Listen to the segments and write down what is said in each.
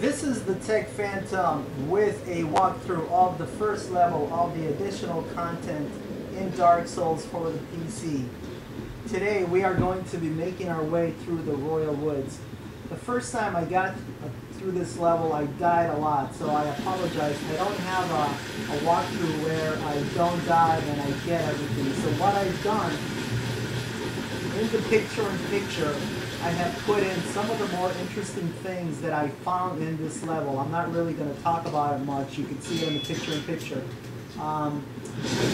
This is the Tech Phantom with a walkthrough of the first level of the additional content in Dark Souls for the PC. Today we are going to be making our way through the Royal Woods. The first time I got through this level I died a lot, so I apologize. I don't have a walkthrough where I don't die and I get everything. So what I've done in the picture-in-picture, I have put in some of the more interesting things that I found in this level. I'm not really going to talk about it much. You can see it in the picture-in-picture. I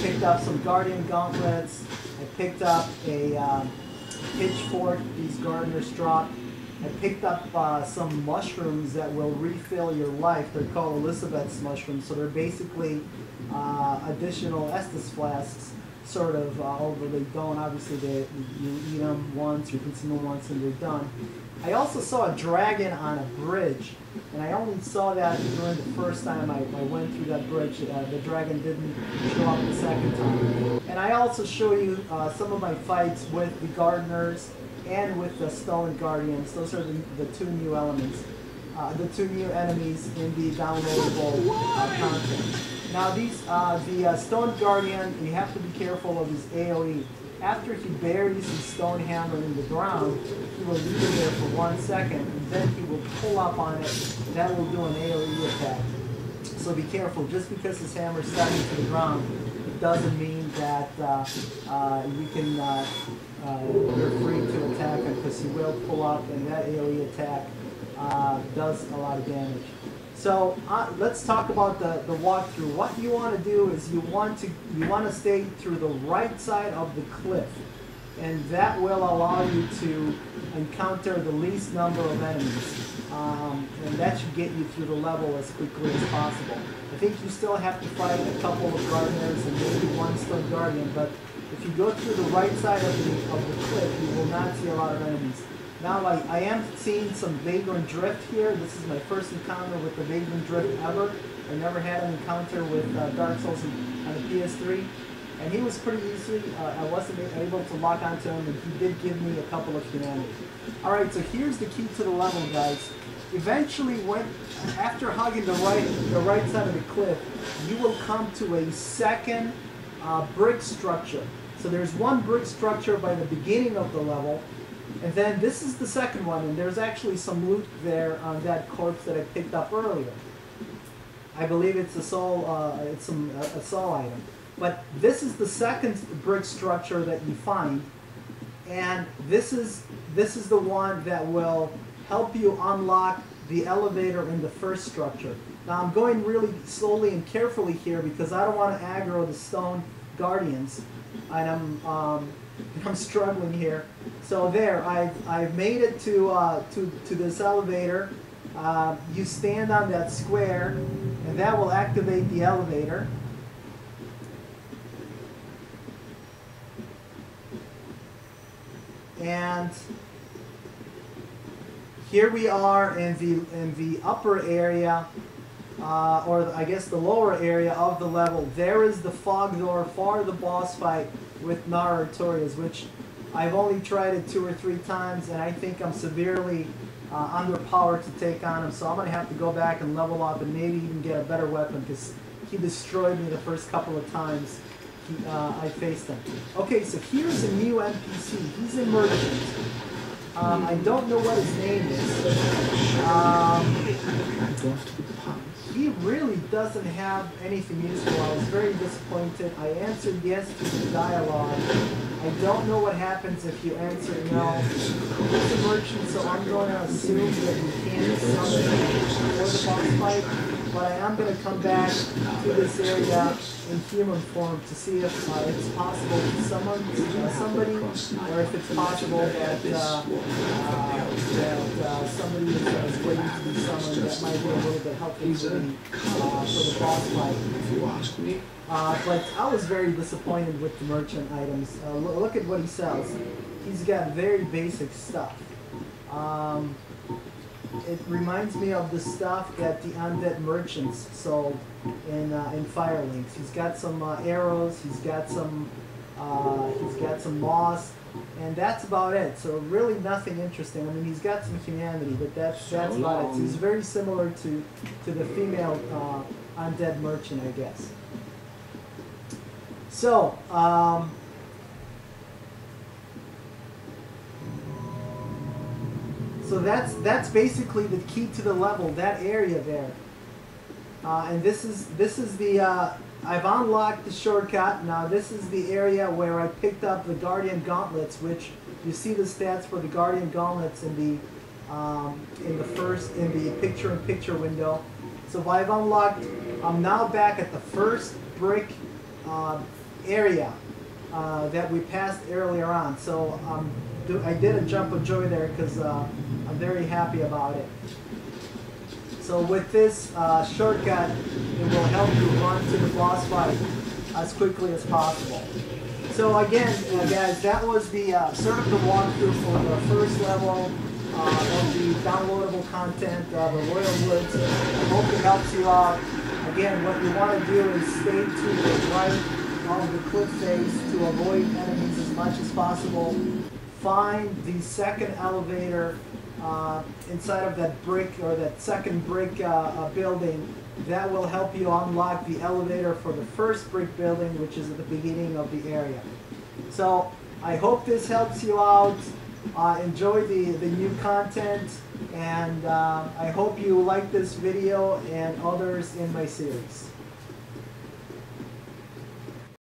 picked up some Guardian Gauntlets. I picked up a pitchfork these gardeners drop. I picked up some mushrooms that will refill your life. They're called Elizabeth's mushrooms, so they're basically additional Estus flasks, sort of, although they don't. Obviously, you eat them once, you consume them once, and they're done. I also saw a dragon on a bridge, and I only saw that during the first time I went through that bridge. The dragon didn't show up the second time. And I also show you some of my fights with the gardeners and with the stone guardians. Those are the two new elements, the two new enemies in the downloadable content. Now the stone guardian, you have to be careful of his AoE. After he buries his stone hammer in the ground, he will leave it there for 1 second, and then he will pull up on it. That will do an AoE attack. So be careful. Just because his hammer is stuck into the ground, it doesn't mean that you're free to attack him, because he will pull up, and that AoE attack does a lot of damage. So let's talk about the walkthrough. What you want to do is you want to stay through the right side of the cliff, and that will allow you to encounter the least number of enemies, and that should get you through the level as quickly as possible. I think you still have to fight a couple of gardeners and maybe one stone guardian, but if you go through the right side of the cliff, you will not see a lot of enemies. Now I am seeing some Vagrant Drift here. This is my first encounter with the Vagrant Drift ever. I never had an encounter with Dark Souls on the PS3. And he was pretty easy. I wasn't able to lock onto him, and he did give me a couple of humanity. Alright, so here's the key to the level, guys. Eventually, after hugging the right side of the cliff, you will come to a second brick structure. So there's one brick structure by the beginning of the level, and then this is the second one, and there's actually some loot there on that corpse that I picked up earlier. I believe it's a soul, a soul item. But this is the second brick structure that you find, and this is the one that will help you unlock the elevator in the first structure. Now I'm going really slowly and carefully here because I don't want to aggro the stone guardians, and I'm struggling here. So there, I've made it to this elevator. You stand on that square, and that will activate the elevator. And here we are in the upper area, or I guess the lower area of the level. There is the fog door for the boss fight with Gnarl Artorias, which I've only tried it 2 or 3 times, and I think I'm severely underpowered to take on him. So I'm going to have to go back and level up and maybe even get a better weapon, because he destroyed me the first couple of times I faced him. Okay, so here's a new NPC. He's a merchant. I don't know what his name is. He really doesn't have anything useful. I was very disappointed. I answered yes to the dialogue. I don't know what happens if you answer no. He's a merchant, so I'm going to assume that you can't summon him for the boss fight. But I am going to come back to this area in human form to see if it's possible to summon somebody, or if it's possible that somebody is waiting to be summoned that might be a little bit helpful for the boss fight. If you ask me. But I was very disappointed with the merchant items. Look at what he sells. He's got very basic stuff. It reminds me of the stuff that the undead merchants sold in Firelinks. He's got some arrows. He's got some He's got some moss, and that's about it. So really nothing interesting. I mean, he's got some humanity, but that's about it. He's very similar to the female undead merchant, I guess. So, so that's basically the key to the level, that area there. And this is the I've unlocked the shortcut. Now this is the area where I picked up the Guardian Gauntlets, which you see the stats for the Guardian Gauntlets in the picture-in-picture window. So I've unlocked. I'm now back at the first brick area that we passed earlier on. So I did a jump of joy there because I'm very happy about it. So with this shortcut, it will help you run to the boss fight as quickly as possible. So again, guys, that was the sort of the walkthrough for the first level of the downloadable content, the Royal Woods. I hope it helps you out. Again, what you want to do is stay to the right of the cliff face to avoid enemies as much as possible. Find the second elevator inside of that brick, or that second brick building. That will help you unlock the elevator for the first brick building, which is at the beginning of the area. So I hope this helps you out. Enjoy the new content, and I hope you like this video and others in my series.